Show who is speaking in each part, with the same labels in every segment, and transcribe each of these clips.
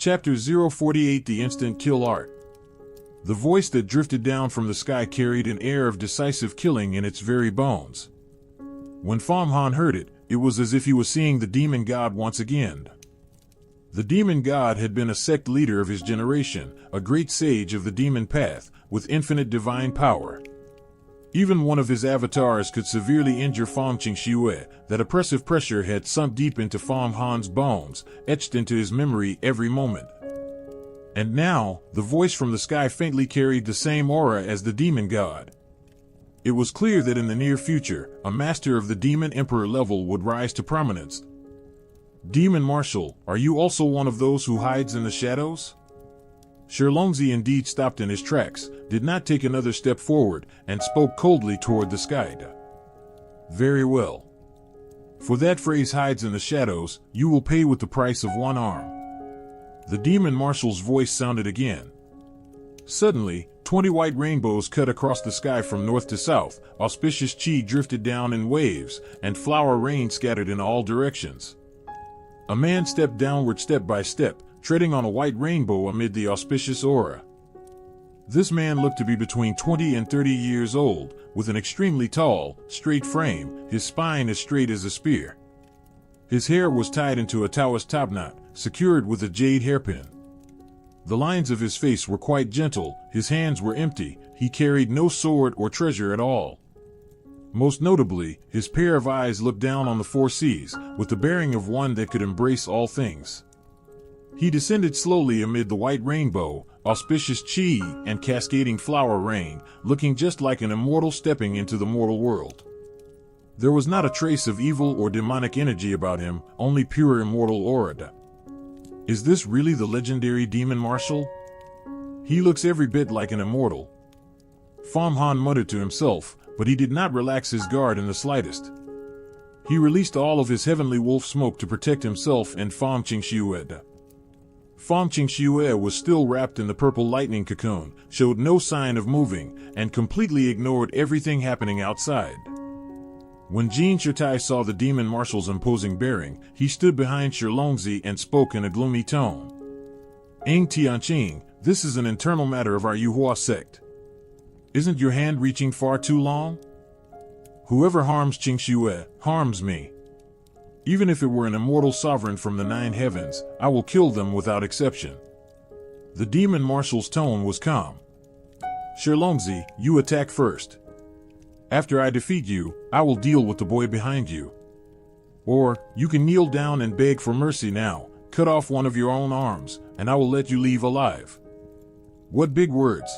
Speaker 1: Chapter 048 The Instant Kill Art. The voice that drifted down from the sky carried an air of decisive killing in its very bones. When Fang Han heard it, it was as if he was seeing the demon god once again. The demon god had been a sect leader of his generation, a great sage of the demon path, with infinite divine power. Even one of his avatars could severely injure Fang Qingxue. That oppressive pressure had sunk deep into Fang Han's bones, etched into his memory every moment. And now, the voice from the sky faintly carried the same aura as the demon god. It was clear that in the near future, a master of the demon emperor level would rise to prominence. Demon Marshal, are you also one of those who hides in the shadows? Shilongzi indeed stopped in his tracks, did not take another step forward, and spoke coldly toward the sky. Very well. For that phrase hides in the shadows, you will pay with the price of one arm. The demon marshal's voice sounded again. Suddenly, 20 white rainbows cut across the sky from north to south, auspicious chi drifted down in waves, and flower rain scattered in all directions. A man stepped downward step by step, treading on a white rainbow amid the auspicious aura. This man looked to be between 20 and 30 years old, with an extremely tall, straight frame, his spine as straight as a spear. His hair was tied into a Taoist topknot, secured with a jade hairpin. The lines of his face were quite gentle, his hands were empty, he carried no sword or treasure at all. Most notably, his pair of eyes looked down on the four seas, with the bearing of one that could embrace all things. He descended slowly amid the white rainbow, auspicious chi, and cascading flower rain, looking just like an immortal stepping into the mortal world. There was not a trace of evil or demonic energy about him, only pure immortal aura. Is this really the legendary demon marshal? He looks every bit like an immortal. Fang Han muttered to himself, but he did not relax his guard in the slightest. He released all of his heavenly wolf smoke to protect himself and Fang Qingxue. Fang Qingxue was still wrapped in the purple lightning cocoon, showed no sign of moving, and completely ignored everything happening outside. When Jin Shitai saw the demon marshal's imposing bearing, he stood behind Shilongzi and spoke in a gloomy tone. Ing Tianqing, this is an internal matter of our Yuhua sect. Isn't your hand reaching far too long? Whoever harms Qingxue, harms me. Even if it were an immortal sovereign from the 9 heavens, I will kill them without exception. The demon marshal's tone was calm. Shilongzi, you attack first. After I defeat you, I will deal with the boy behind you. Or, you can kneel down and beg for mercy now, cut off one of your own arms, and I will let you leave alive. What big words.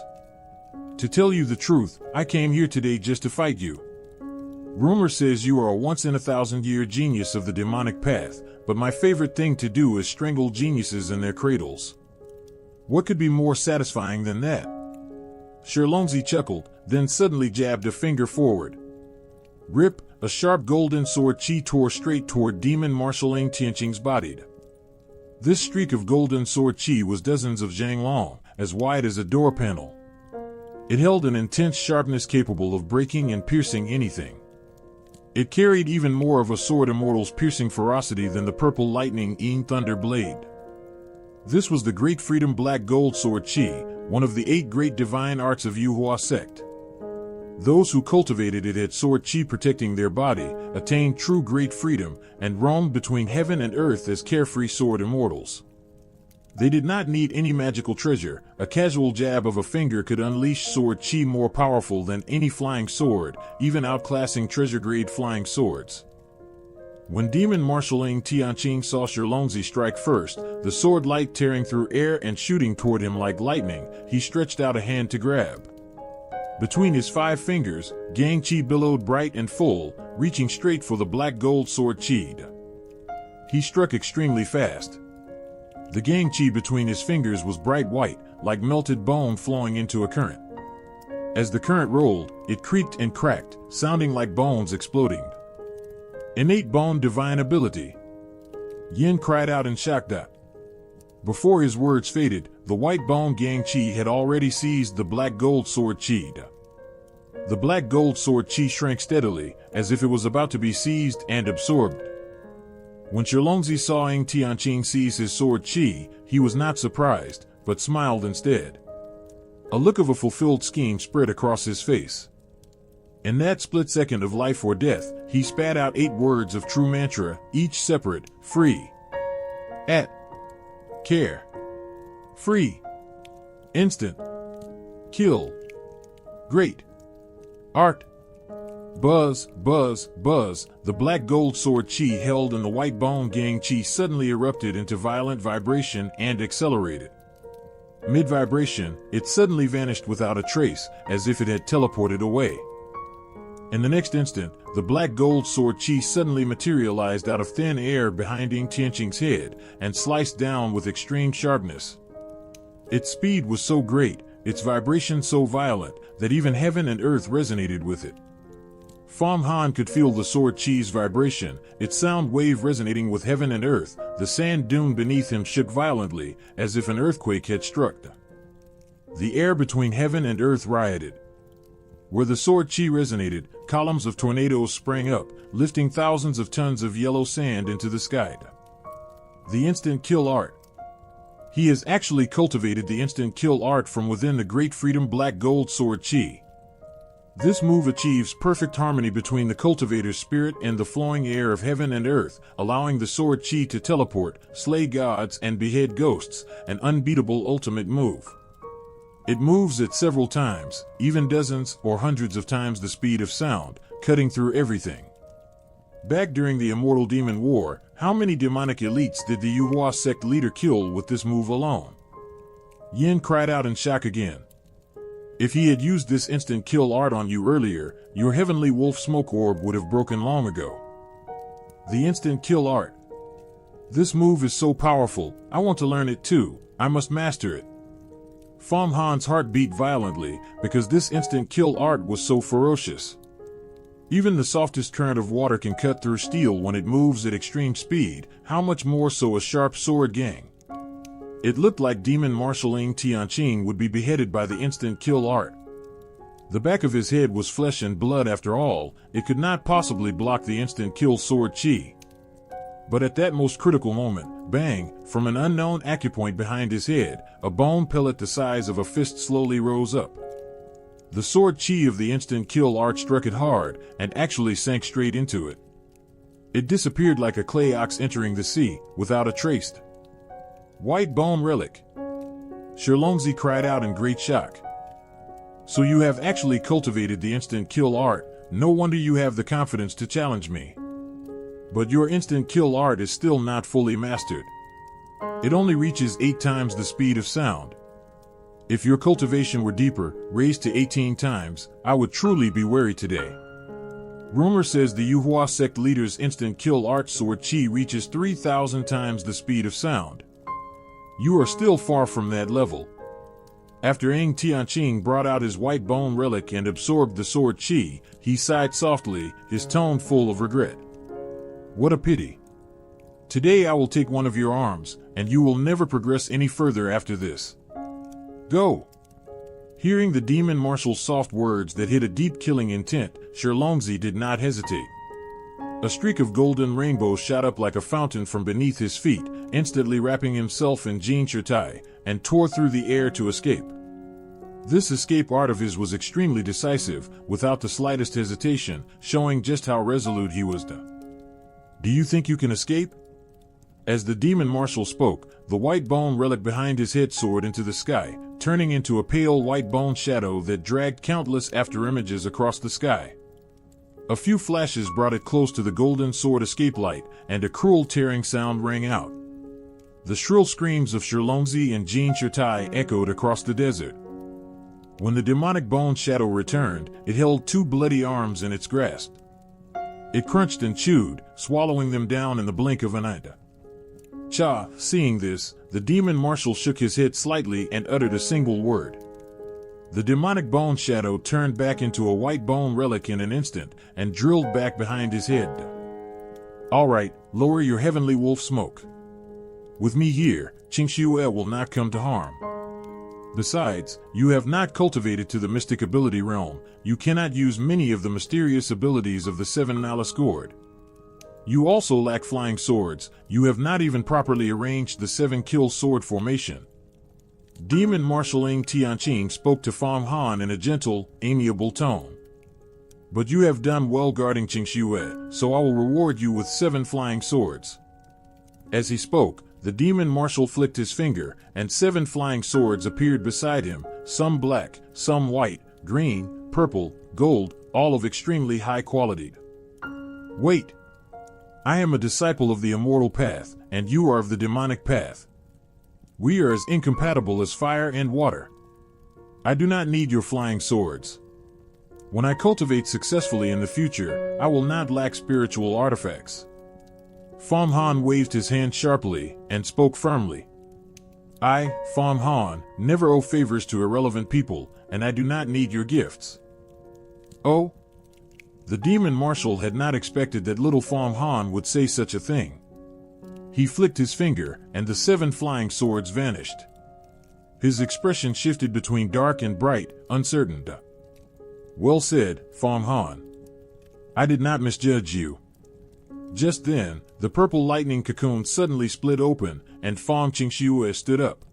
Speaker 1: To tell you the truth, I came here today just to fight you. Rumor says you are a once-in-a-thousand-year genius of the demonic path, but my favorite thing to do is strangle geniuses in their cradles. What could be more satisfying than that? Shilongzi chuckled, then suddenly jabbed a finger forward. Rip, a sharp golden sword chi tore straight toward Demon Marshal Ing Tianqing's body. This streak of golden sword chi was dozens of zhang long, as wide as a door panel. It held an intense sharpness capable of breaking and piercing anything. It carried even more of a sword immortal's piercing ferocity than the purple lightning Ing Thunder Blade. This was the Great Freedom Black Gold Sword Chi, one of the 8 great divine arts of Yuhua sect. Those who cultivated it had sword chi protecting their body, attained true great freedom, and roamed between heaven and earth as carefree sword immortals. They did not need any magical treasure. A casual jab of a finger could unleash sword chi more powerful than any flying sword, even outclassing treasure-grade flying swords. When Demon Marshal Ing Tianqing saw Shilongzi strike first, the sword light tearing through air and shooting toward him like lightning, he stretched out a hand to grab. Between his 5 fingers, Gang Chi billowed bright and full, reaching straight for the black gold sword chi. He struck extremely fast. The Gang Chi between his fingers was bright white, like melted bone flowing into a current. As the current rolled, it creaked and cracked, sounding like bones exploding. Innate bone divine ability. Yin cried out in shock. Before his words faded, the white bone Gang Chi had already seized the black gold sword chi. The black gold sword chi shrank steadily, as if it was about to be seized and absorbed. When Shilongzi saw Ng Tianqing seize his sword Qi, he was not surprised, but smiled instead. A look of a fulfilled scheme spread across his face. In that split second of life or death, he spat out 8 words of true mantra, each separate: free, at, care, free, instant, kill, great, art. Buzz, buzz, buzz, the black gold sword Qi held in the white bone gang Qi suddenly erupted into violent vibration and accelerated. Mid-vibration, it suddenly vanished without a trace, as if it had teleported away. In the next instant, the black gold sword Qi suddenly materialized out of thin air behind Ng Tianqing's head and sliced down with extreme sharpness. Its speed was so great, its vibration so violent, that even heaven and earth resonated with it. Fang Han could feel the sword Qi's vibration, its sound wave resonating with heaven and earth. The sand dune beneath him shook violently, as if an earthquake had struck. The air between heaven and earth rioted. Where the sword Qi resonated, columns of tornadoes sprang up, lifting thousands of tons of yellow sand into the sky. The instant kill art. He has actually cultivated the instant kill art from within the great freedom black gold sword Qi. This move achieves perfect harmony between the cultivator's spirit and the flowing air of heaven and earth, allowing the sword Qi to teleport, slay gods, and behead ghosts, an unbeatable ultimate move. It moves at several times, even dozens or hundreds of times the speed of sound, cutting through everything. Back during the Immortal Demon War, how many demonic elites did the Yuhua sect leader kill with this move alone? Yin cried out in shock again. If he had used this instant kill art on you earlier, your heavenly wolf smoke orb would have broken long ago. The instant kill art. This move is so powerful, I want to learn it too. I must master it. Fang Han's heart beat violently, because this instant kill art was so ferocious. Even the softest current of water can cut through steel when it moves at extreme speed, how much more so a sharp sword gang? It looked like Demon Marshal Ng Tianqing would be beheaded by the instant kill art. The back of his head was flesh and blood after all, it could not possibly block the instant kill sword Qi. But at that most critical moment, bang, from an unknown acupoint behind his head, a bone pellet the size of a fist slowly rose up. The sword Qi of the instant kill art struck it hard, and actually sank straight into it. It disappeared like a clay ox entering the sea, without a trace. White bone relic. Shilongzi cried out in great shock. So you have actually cultivated the instant kill art, no wonder you have the confidence to challenge me. But your instant kill art is still not fully mastered. It only reaches 8 times the speed of sound. If your cultivation were deeper, raised to 18 times, I would truly be wary today. Rumor says the Yuhua sect leader's instant kill art sword Qi reaches 3,000 times the speed of sound. You are still far from that level. After Ng Tianqing brought out his white bone relic and absorbed the sword Qi, he sighed softly, his tone full of regret. What a pity. Today I will take one of your arms, and you will never progress any further after this. Go. Hearing the demon marshal's soft words that hid a deep killing intent, Shilongzi did not hesitate. A streak of golden rainbow shot up like a fountain from beneath his feet, instantly wrapping himself in jean shirtai, and tore through the air to escape. This escape art of his was extremely decisive, without the slightest hesitation, showing just how resolute he was. Do you think you can escape? As the demon marshal spoke, the white bone relic behind his head soared into the sky, turning into a pale white bone shadow that dragged countless afterimages across the sky. A few flashes brought it close to the golden sword escape light, and a cruel tearing sound rang out. The shrill screams of Shilongzi and Jean Shirtai echoed across the desert. When the demonic bone shadow returned, it held 2 bloody arms in its grasp. It crunched and chewed, swallowing them down in the blink of an eye. Cha, seeing this, the demon marshal shook his head slightly and uttered a single word. The demonic bone shadow turned back into a white bone relic in an instant, and drilled back behind his head. All right, lower your heavenly wolf smoke. With me here, Qingxue will not come to harm. Besides, you have not cultivated to the mystic ability realm, you cannot use many of the mysterious abilities of the 7 Malice Gourd. You also lack flying swords. You have not even properly arranged the 7-kill sword formation. Demon Marshal Ng Tianqing spoke to Fang Han in a gentle, amiable tone. But you have done well guarding Qingxue, so I will reward you with 7 flying swords. As he spoke, the demon marshal flicked his finger, and 7 flying swords appeared beside him, some black, some white, green, purple, gold, all of extremely high quality. Wait! I am a disciple of the immortal path, and you are of the demonic path. We are as incompatible as fire and water. I do not need your flying swords. When I cultivate successfully in the future, I will not lack spiritual artifacts. Fang Han waved his hand sharply and spoke firmly. I, Fang Han, never owe favors to irrelevant people, and I do not need your gifts. Oh? The demon marshal had not expected that little Fang Han would say such a thing. He flicked his finger, and the 7 flying swords vanished. His expression shifted between dark and bright, uncertain. Well said, Fang Han. I did not misjudge you. Just then, the purple lightning cocoon suddenly split open, and Fang Qingxue stood up.